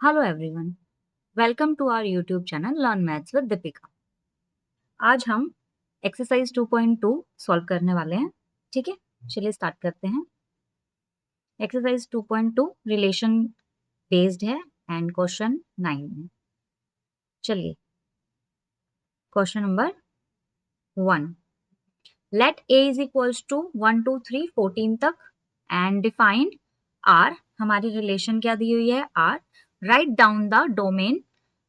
Hello everyone, welcome to our YouTube channel learn maths with Deepika. आज हम exercise 2.2 solve करने वाले हैं। ठीक है, चलिए स्टार्ट करते हैं। एक्सरसाइज 2.2 रिलेशन बेस्ड है एंड क्वेश्चन 9 है। चलिए question number 1, let a is equals to 1 2 3 14 तक एंड डिफाइंड r। हमारी रिलेशन क्या दी हुई है? r। Write down the domain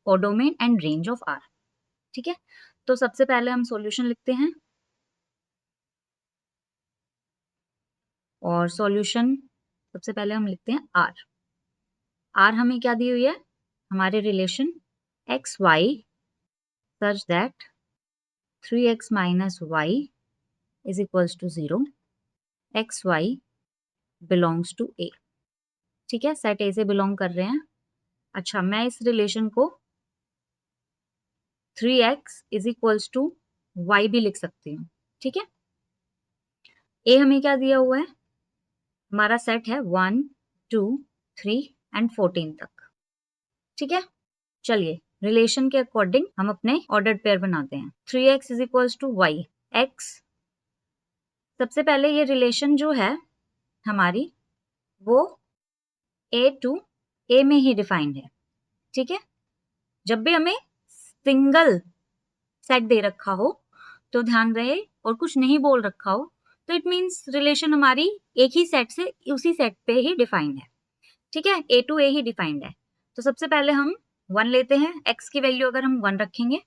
और domain and range of r। ठीक है, तो सबसे पहले हम सॉल्यूशन लिखते हैं और सॉल्यूशन सबसे पहले हम लिखते हैं r। r हमें क्या दी हुई है? हमारे relation X Y such that 3x minus Y is equals to 0, X Y belongs to A. ठीक है, सेट ए से बिलोंग कर रहे हैं। अच्छा, मैं इस रिलेशन को 3x is equals to Y भी लिख सकती हूँ। ठीक है, ए हमें क्या दिया हुआ है? हमारा सेट है 1 2 3 एंड 14 तक। ठीक है, चलिए रिलेशन के अकॉर्डिंग हम अपने ऑर्डर्ड पेयर बनाते हैं। 3x is equals to Y X. सबसे पहले ये रिलेशन जो है हमारी वो ए टू ए में ही डिफाइंड है। ठीक है, जब भी हमें सिंगल सेट दे रखा हो तो ध्यान रहे, और कुछ नहीं बोल रखा हो तो इट मीन्स रिलेशन हमारी एक ही सेट से उसी सेट पे ही डिफाइंड है। ठीक है, ए टू ए ही डिफाइंड है। तो सबसे पहले हम 1 लेते हैं। एक्स की वैल्यू अगर हम 1 रखेंगे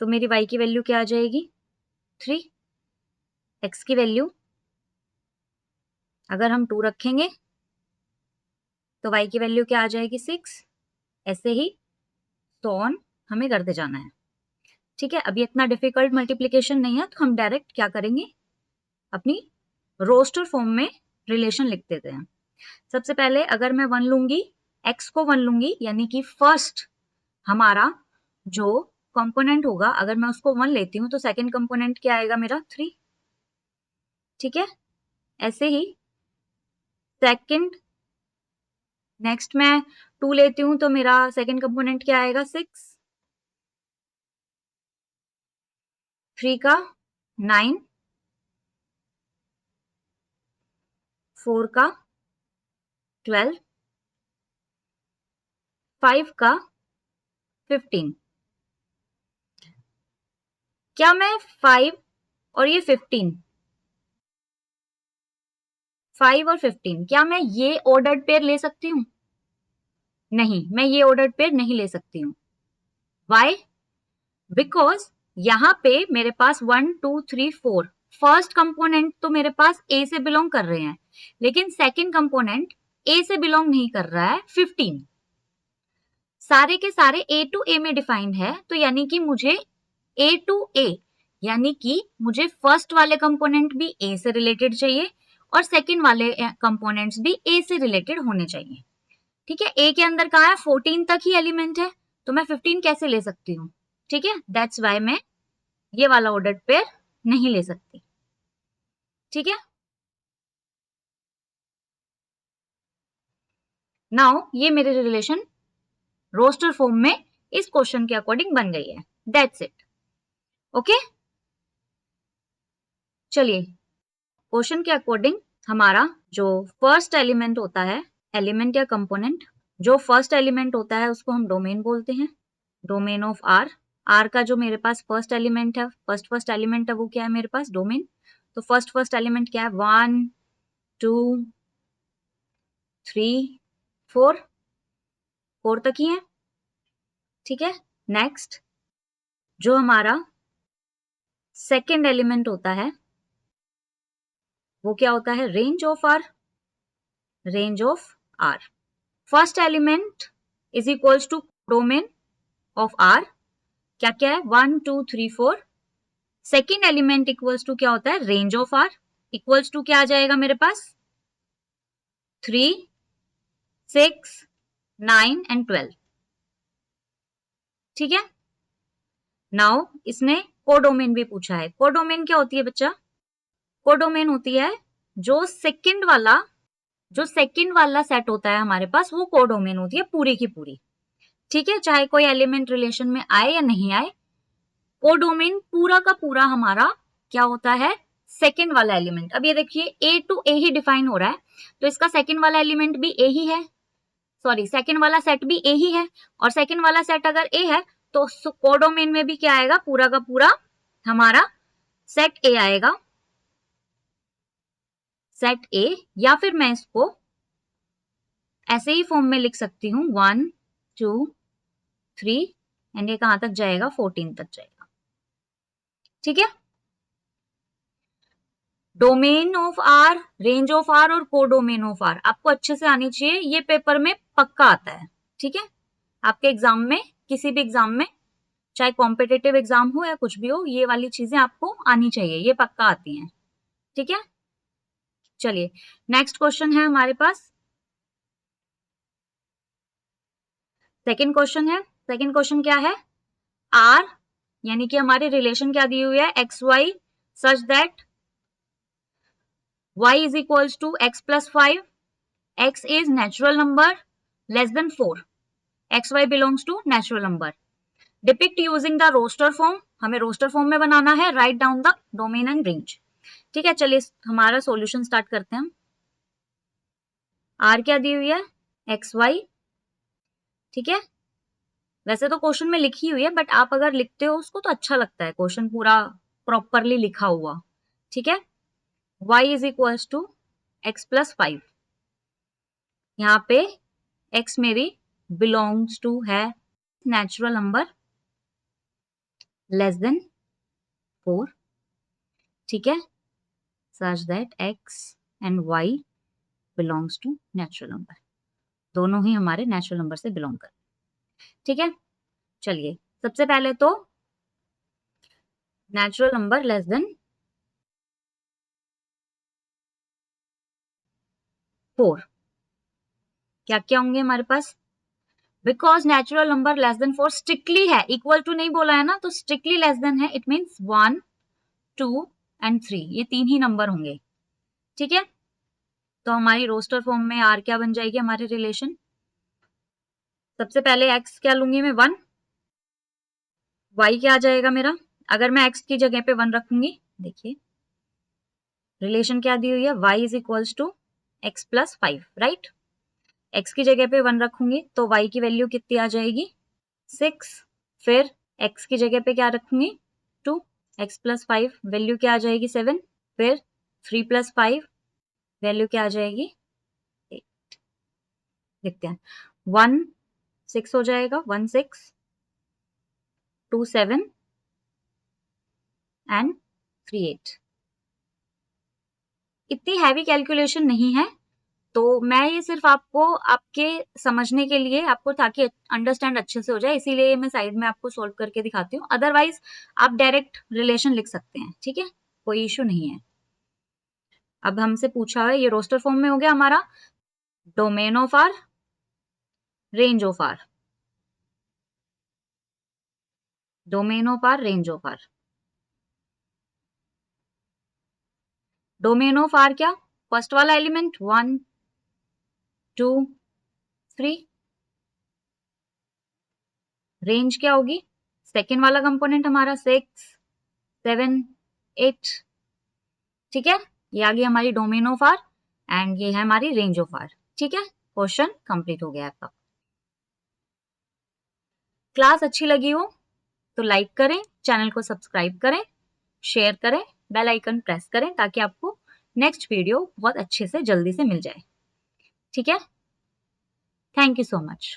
तो मेरी y की वैल्यू क्या आ जाएगी? 3। x की वैल्यू अगर हम 2 रखेंगे तो y की वैल्यू क्या आ जाएगी? 6। ऐसे ही तो ऑन हमें करते जाना है। ठीक है, अभी इतना डिफिकल्ट मल्टीप्लिकेशन नहीं है तो हम डायरेक्ट क्या करेंगे, अपनी रोस्टर फॉर्म में रिलेशन लिख देते हैं। सबसे पहले अगर मैं 1 लूंगी, x को 1 लूंगी, यानी कि फर्स्ट हमारा जो कंपोनेंट होगा अगर मैं उसको 1 लेती हूँ तो सेकंड कंपोनेंट क्या आएगा मेरा? 3। ठीक है, ऐसे ही सेकंड नेक्स्ट मैं 2 लेती हूँ तो मेरा सेकंड कंपोनेंट क्या आएगा? 6। 3 का 9, 4 का 12, 5 का 15। क्या मैं 5 और ये 15, 5 और 15 क्या मैं ये ऑर्डर्ड पेयर ले सकती हूँ? नहीं, मैं ये ऑर्डर्ड पेयर नहीं ले सकती हूँ। वाई? बिकॉज यहाँ पे मेरे पास 1 2 3 4 फर्स्ट कंपोनेंट तो मेरे पास ए से बिलोंग कर रहे हैं, लेकिन सेकंड कंपोनेंट ए से बिलोंग नहीं कर रहा है 15। सारे के सारे ए टू ए में डिफाइंड है, तो यानी कि मुझे ए टू ए यानी कि मुझे फर्स्ट वाले कंपोनेंट भी ए से रिलेटेड चाहिए और सेकंड वाले कंपोनेंट्स भी ए से रिलेटेड होने चाहिए। ठीक है, ए के अंदर कहा है 14 तक ही एलिमेंट है, तो मैं 15 कैसे ले सकती हूँ? ठीक है, दैट्स वाई मैं ये वाला ऑर्डर्ड पेयर नहीं ले सकती। ठीक है, नाउ ये मेरे रिलेशन रोस्टर फॉर्म में इस क्वेश्चन के अकॉर्डिंग बन गई है। That's it. ओके, चलिए क्वेश्चन के अकॉर्डिंग हमारा जो फर्स्ट एलिमेंट होता है, एलिमेंट या कंपोनेंट, जो फर्स्ट एलिमेंट होता है उसको हम डोमेन बोलते हैं, डोमेन ऑफ आर। आर का जो मेरे पास फर्स्ट एलिमेंट है, फर्स्ट एलिमेंट है वो क्या है मेरे पास? डोमेन। तो फर्स्ट एलिमेंट क्या है? 1 2 3 4, 4 तक ही है। ठीक है, नेक्स्ट जो हमारा सेकेंड एलिमेंट होता है वो क्या होता है? Range of R. Range of R, first element is equals to domain of R. क्या क्या है? 1 2 3 4। सेकेंड एलिमेंट इक्वल्स टू क्या होता है? Range of R. Equals to क्या आ जाएगा मेरे पास? 3 6 9 एंड 12। ठीक है, नाउ इसने कोडोमेन भी पूछा है। कोडोमेन क्या होती है बच्चा? कोडोमेन होती है जो सेकंड वाला जो सेकंड वाला सेट होता है हमारे पास वो कोडोमेन होती है पूरी की पूरी, ठीक है, चाहे कोई एलिमेंट रिलेशन में आए या नहीं आए, कोडोमेन पूरा का पूरा हमारा क्या होता है, सेकंड वाला एलिमेंट। अब ये देखिए ए टू ए ही डिफाइन हो रहा है, तो इसका सेकंड वाला एलिमेंट भी ए ही है, सॉरी सेकंड वाला सेट भी ए ही है, और सेकंड वाला सेट अगर ए है तो कोडोमेन में भी क्या आएगा, पूरा का पूरा हमारा सेट ए आएगा, सेट ए, या फिर मैं इसको ऐसे ही फॉर्म में लिख सकती हूँ 1 2 3 एंड ये कहां तक जाएगा, 14 तक जाएगा, ठीक है। Domain of R, range of R और कोडोमेन ऑफ आर आपको अच्छे से आनी चाहिए, ये पेपर में पक्का आता है, ठीक है। आपके एग्जाम में, किसी भी एग्जाम में, चाहे कॉम्पिटिटिव एग्जाम हो या कुछ भी हो, ये वाली चीजें आपको आनी चाहिए, ये पक्का आती हैं, ठीक है। चलिए नेक्स्ट क्वेश्चन है हमारे पास, सेकंड क्वेश्चन है। सेकंड क्वेश्चन क्या है, आर यानी कि हमारी रिलेशन क्या दी हुई है, X Y such that y is equals to x plus 5, x is natural number less than 4, xy belongs to natural number, depict using the roster form, हमें रोस्टर फॉर्म में बनाना है, right down the domain and range, ठीक है। चलिए हमारा solution start करते हैं हम। आर क्या दी हुई है, एक्स वाई, ठीक है, वैसे तो क्वेश्चन में लिखी हुई है बट आप अगर लिखते हो उसको तो अच्छा लगता है, क्वेश्चन पूरा प्रॉपरली लिखा हुआ, ठीक है। y is equals to x plus 5, यहाँ पे x मेरी बिलोंग्स टू है नेचुरल नंबर लेस देन 4, ठीक है, such that x and y belongs to natural number, दोनों ही हमारे नेचुरल नंबर से बिलोंग कर, ठीक है। चलिए सबसे पहले तो नेचुरल नंबर लेस देन 4 क्या क्या होंगे हमारे पास, because natural number less than 4 strictly है, इक्वल टू नहीं बोला है ना, तो स्ट्रिक्टली लेस देन है, इट मीन्स 1 2 एंड 3, ये 3 ही नंबर होंगे, ठीक है। तो हमारी रोस्टर फॉर्म में आर क्या बन जाएगी, हमारे रिलेशन, सबसे पहले एक्स क्या लूंगी मैं 1, वाई क्या आ जाएगा मेरा, अगर मैं एक्स की जगह पे 1 रखूंगी, देखिए रिलेशन क्या दी हुई है, y is equals to X plus 5, right, x की जगह पे 1 रखूंगी तो y की वैल्यू कितनी आ जाएगी 6, फिर x की जगह पे क्या रखूंगी 2, x प्लस 5 वैल्यू क्या आ जाएगी 7, फिर 3 प्लस 5 वैल्यू क्या आ जाएगी 8, लिखते हैं 1 6 हो जाएगा, 1 6 2 7 एंड 3 8, इतनी हैवी कैलकुलेशन नहीं है, तो मैं ये सिर्फ आपको आपके समझने के लिए, आपको ताकि अंडरस्टैंड अच्छे से हो जाए, इसीलिए मैं साइड में आपको सोल्व करके दिखाती हूँ, अदरवाइज आप डायरेक्ट रिलेशन लिख सकते हैं, ठीक है, कोई इशू नहीं है। अब हमसे पूछा है, ये रोस्टर फॉर्म में हो गया हमारा, domain of R, range of R, domain of R, range of R, domain of R क्या, फर्स्ट वाला एलिमेंट 1 2 3, रेंज क्या होगी, सेकेंड वाला कंपोनेंट हमारा 6 7 8, ठीक है, ये आ गई हमारी डोमेन ऑफ आर एंड ये है हमारी रेंज ऑफ आर, ठीक है। क्वेश्चन कंप्लीट हो गया आपका। क्लास अच्छी लगी हो तो लाइक करें, चैनल को सब्सक्राइब करें, शेयर करें, बेल आइकन प्रेस करें ताकि आपको नेक्स्ट वीडियो बहुत अच्छे से जल्दी से मिल जाए, ठीक है। Thank you so much.